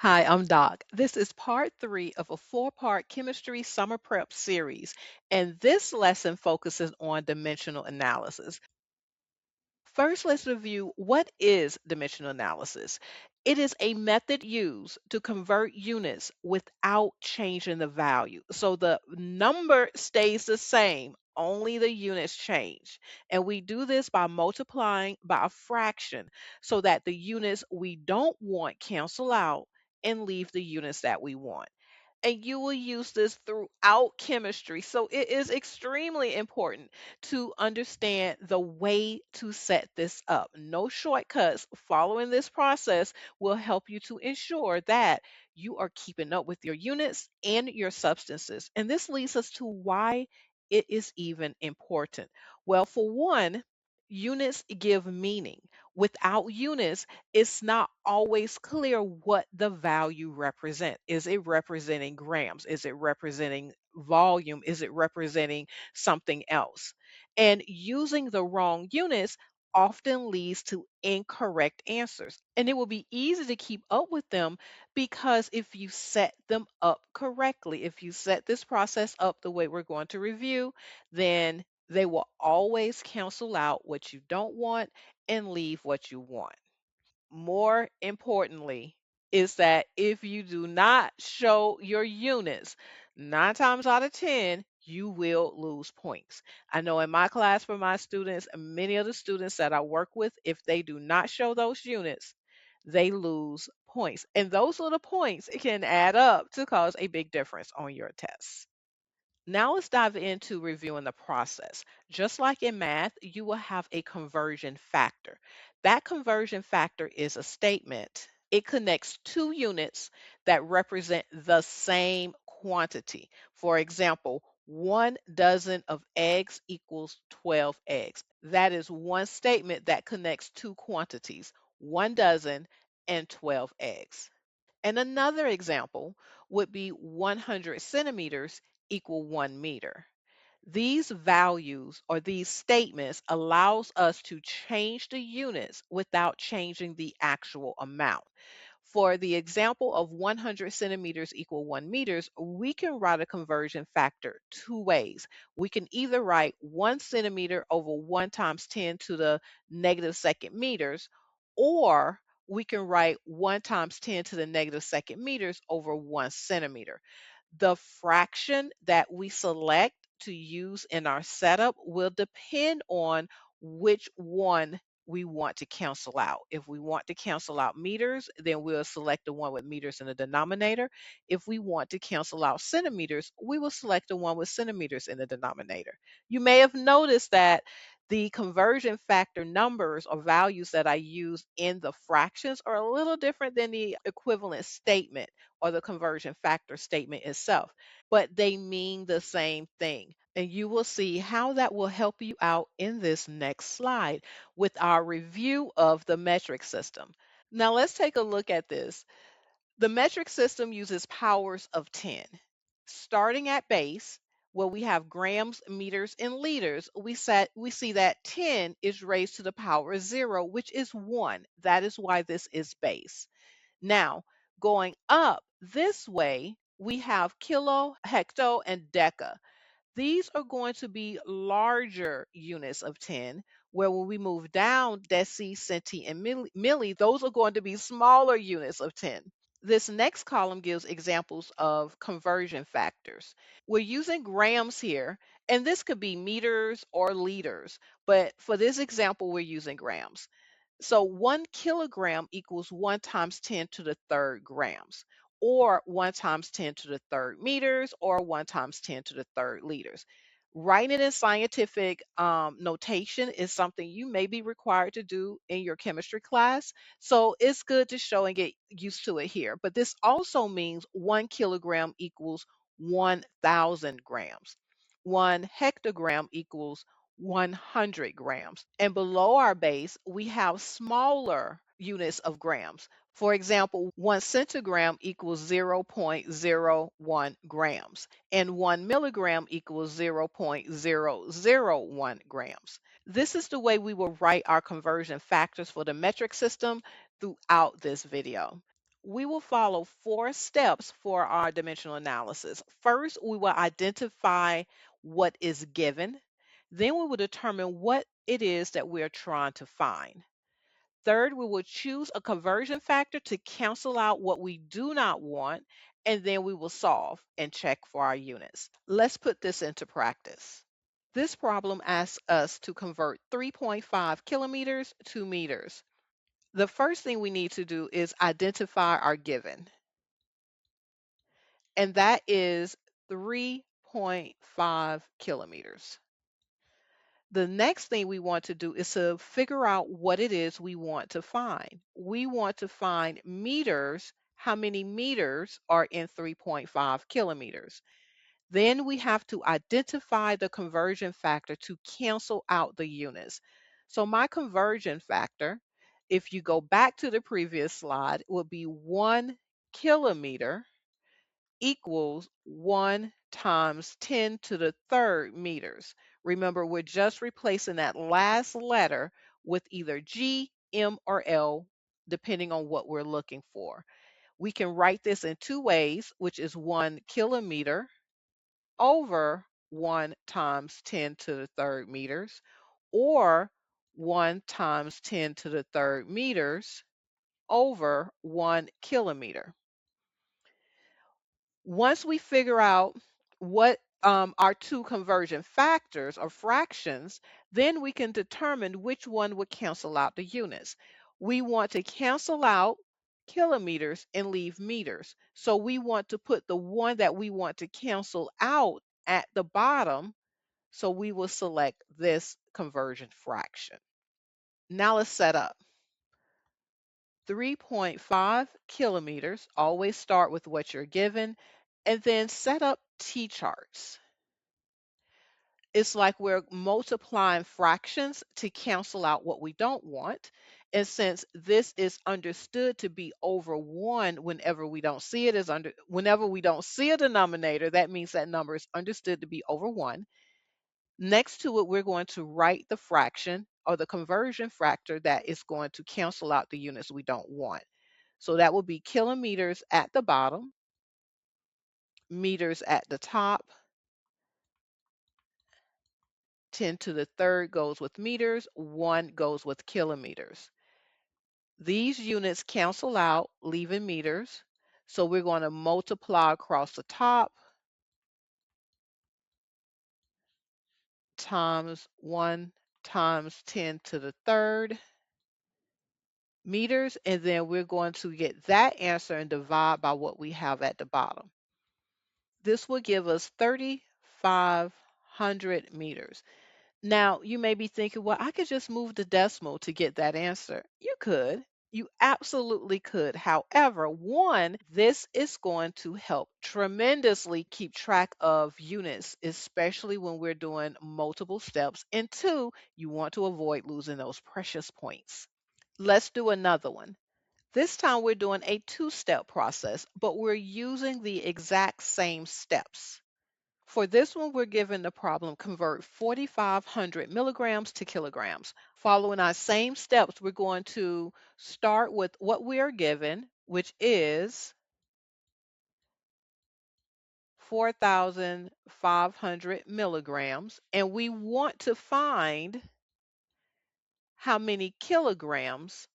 Hi, I'm Doc. This is part three of a four-part chemistry summer prep series, and this lesson focuses on dimensional analysis. First, let's review what is dimensional analysis. It is a method used to convert units without changing the value. So the number stays the same, only the units change. And we do this by multiplying by a fraction so that the units we don't want cancel out and leave the units that we want, and you will use this throughout chemistry. So it is extremely important to understand the way to set this up. No shortcuts. Following this process will help you to ensure that you are keeping up with your units and your substances. And this leads us to why it is even important. Well, for one, units give meaning. Without units, it's not always clear what the value represent. Is it representing grams? Is it representing volume? Is it representing something else? And using the wrong units often leads to incorrect answers. And it will be easy to keep up with them because if you set them up correctly, if you set this process up the way we're going to review, then they will always cancel out what you don't want and leave what you want. More importantly, is that if you do not show your units, 9 times out of 10, you will lose points. I know in my class for my students, and many of the students that I work with, if they do not show those units, they lose points. And those little points can add up to cause a big difference on your tests. Now let's dive into reviewing the process. Just like in math, you will have a conversion factor. That conversion factor is a statement. It connects two units that represent the same quantity. For example, 1 dozen of eggs equals 12 eggs. That is one statement that connects two quantities, 1 dozen and 12 eggs. And another example would be 100 centimeters equal 1 meter. These values or these statements allows us to change the units without changing the actual amount. For the example of 100 centimeters equal 1 meters, we can write a conversion factor two ways. We can either write 1 centimeter over 1 times 10 to the negative second meters, or we can write 1 times 10 to the negative second meters over 1 centimeter. The fraction that we select to use in our setup will depend on which one we want to cancel out. If we want to cancel out meters, then we'll select the one with meters in the denominator. If we want to cancel out centimeters, we will select the one with centimeters in the denominator. You may have noticed that the conversion factor numbers or values that I use in the fractions are a little different than the equivalent statement or the conversion factor statement itself, but they mean the same thing. And you will see how that will help you out in this next slide with our review of the metric system. Now, let's take a look at this. The metric system uses powers of 10. Starting at base, where we have grams, meters, and liters, we see that 10 is raised to the power of 0, which is 1. That is why this is base. Now, going up this way, we have kilo, hecto, and deca. These are going to be larger units of 10, where when we move down, deci, centi, and milli, those are going to be smaller units of 10. This next column gives examples of conversion factors. We're using grams here, and this could be meters or liters, but for this example, we're using grams. So 1 kilogram equals 1 times 10 to the third grams, or 1 times 10 to the third meters, or 1 times 10 to the third liters. Writing it in scientific notation is something you may be required to do in your chemistry class. So it's good to show and get used to it here. But this also means 1 kilogram equals 1,000 grams. 1 hectogram equals 100 grams. And below our base, we have smaller units of grams. For example, 1 centigram equals 0.01 grams, and 1 milligram equals 0.001 grams. This is the way we will write our conversion factors for the metric system throughout this video. We will follow four steps for our dimensional analysis. First, we will identify what is given. Then we will determine what it is that we're trying to find. Third, we will choose a conversion factor to cancel out what we do not want, and then we will solve and check for our units. Let's put this into practice. This problem asks us to convert 3.5 kilometers to meters. The first thing we need to do is identify our given, and that is 3.5 kilometers. The next thing we want to do is to figure out what it is we want to find. We want to find meters, how many meters are in 3.5 kilometers. Then we have to identify the conversion factor to cancel out the units. So my conversion factor, if you go back to the previous slide, would be 1 kilometer equals 1 times 10 to the third meters. Remember, we're just replacing that last letter with either G, M, or L, depending on what we're looking for. We can write this in two ways, which is 1 kilometer over 1 times 10 to the third meters, or 1 times 10 to the third meters over 1 kilometer. Once we figure out what our two conversion factors or fractions, then we can determine which one would cancel out the units. We want to cancel out kilometers and leave meters. So we want to put the one that we want to cancel out at the bottom. So we will select this conversion fraction. Now let's set up. 3.5 kilometers, always start with what you're given, and then set up t-charts. It's like we're multiplying fractions to cancel out what we don't want. And since this is understood to be over 1 whenever we don't see it as whenever we don't see a denominator, that means that number is understood to be over 1. Next to it, we're going to write the fraction or the conversion factor that is going to cancel out the units we don't want. So that will be kilometers at the bottom, meters at the top, 10 to the third goes with meters, 1 goes with kilometers. These units cancel out, leaving meters. So we're going to multiply across the top times 1 times 10 to the third meters, and then we're going to get that answer and divide by what we have at the bottom. This will give us 3,500 meters. Now, you may be thinking, well, I could just move the decimal to get that answer. You could. You absolutely could. However, one, this is going to help tremendously keep track of units, especially when we're doing multiple steps. And two, you want to avoid losing those precious points. Let's do another one. This time we're doing a two-step process, but we're using the exact same steps. For this one, we're given the problem convert 4,500 milligrams to kilograms. Following our same steps, we're going to start with what we are given, which is 4,500 milligrams, and we want to find how many kilograms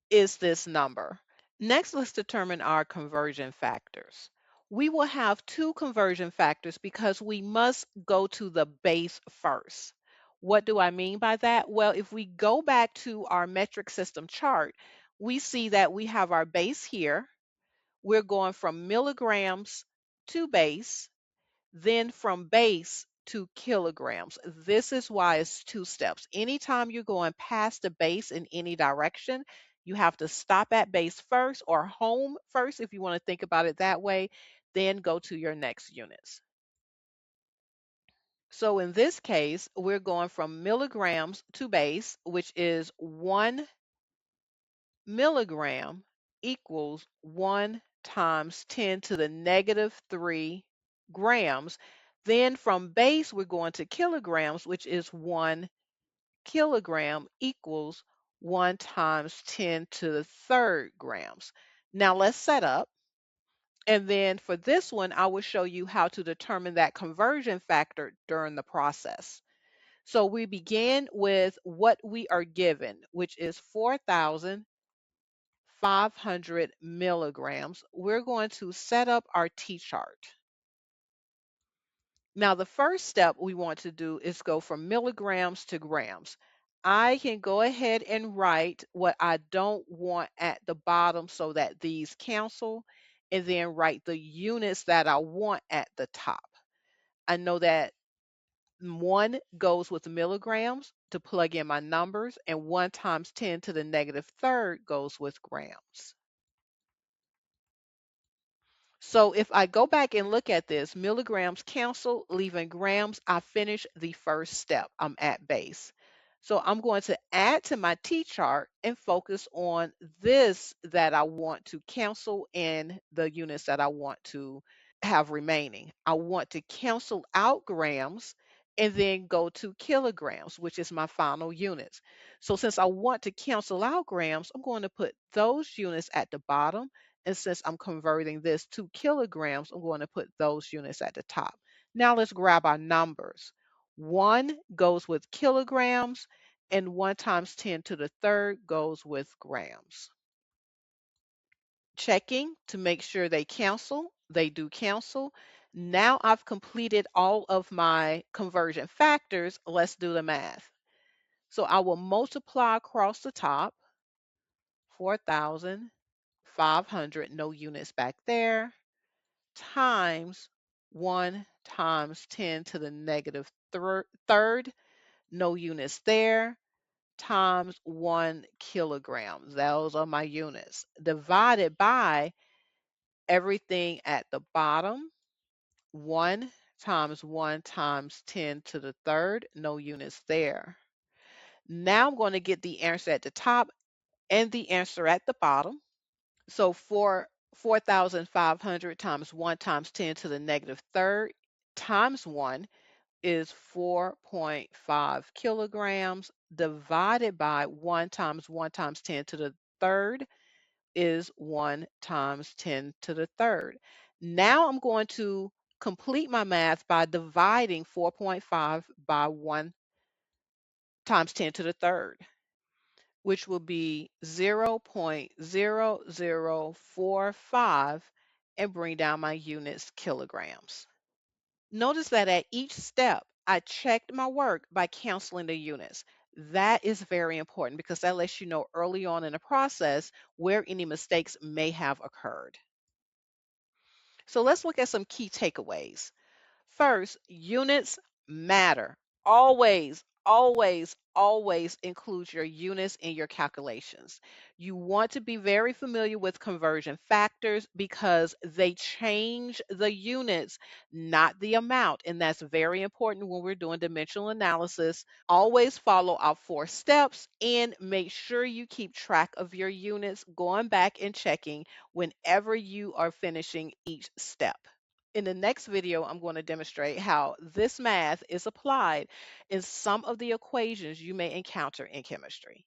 is this number. Next, let's determine our conversion factors. We will have two conversion factors because we must go to the base first. What do I mean by that? Well, if we go back to our metric system chart, we see that we have our base here. We're going from milligrams to base, then from base to kilograms. This is why it's two steps. Anytime you're going past the base in any direction, you have to stop at base first or home first, if you want to think about it that way, then go to your next units. So in this case, we're going from milligrams to base, which is 1 milligram equals 1 times 10 to the negative 3 grams. Then from base, we're going to kilograms, which is 1 kilogram equals 1 times 10 to the third grams. Now let's set up. And then for this one, I will show you how to determine that conversion factor during the process. So we begin with what we are given, which is 4,500 milligrams. We're going to set up our T-chart. Now, the first step we want to do is go from milligrams to grams. I can go ahead and write what I don't want at the bottom so that these cancel, and then write the units that I want at the top. I know that one goes with milligrams to plug in my numbers, and 1 times 10 to the negative third goes with grams. So if I go back and look at this, milligrams cancel, leaving grams, I finish the first step. I'm at base. So I'm going to add to my T-chart and focus on this that I want to cancel and the units that I want to have remaining. I want to cancel out grams and then go to kilograms, which is my final units. So since I want to cancel out grams, I'm going to put those units at the bottom. And since I'm converting this to kilograms, I'm going to put those units at the top. Now let's grab our numbers. 1 goes with kilograms, and 1 times 10 to the third goes with grams. Checking to make sure they cancel. They do cancel. Now I've completed all of my conversion factors. Let's do the math. So I will multiply across the top, 4,500, no units back there, times 1 times 10 to the negative third, no units there, times 1 kilogram. Those are my units. Divided by everything at the bottom, 1 times 1 times 10 to the third, no units there. Now I'm going to get the answer at the top and the answer at the bottom. So for 4,500 times 1 times 10 to the negative third times 1 is 4.5 kilograms, divided by 1 times 1 times 10 to the third is 1 times 10 to the third. Now I'm going to complete my math by dividing 4.5 by 1 times 10 to the third, which will be 0.0045, and bring down my units kilograms. Notice that at each step, I checked my work by canceling the units. That is very important because that lets you know early on in the process where any mistakes may have occurred. So let's look at some key takeaways. First, units matter. Always, always, always include your units in your calculations. You want to be very familiar with conversion factors because they change the units, not the amount. And that's very important when we're doing dimensional analysis. Always follow our 4 steps and make sure you keep track of your units, going back and checking whenever you are finishing each step. In the next video, I'm going to demonstrate how this math is applied in some of the equations you may encounter in chemistry.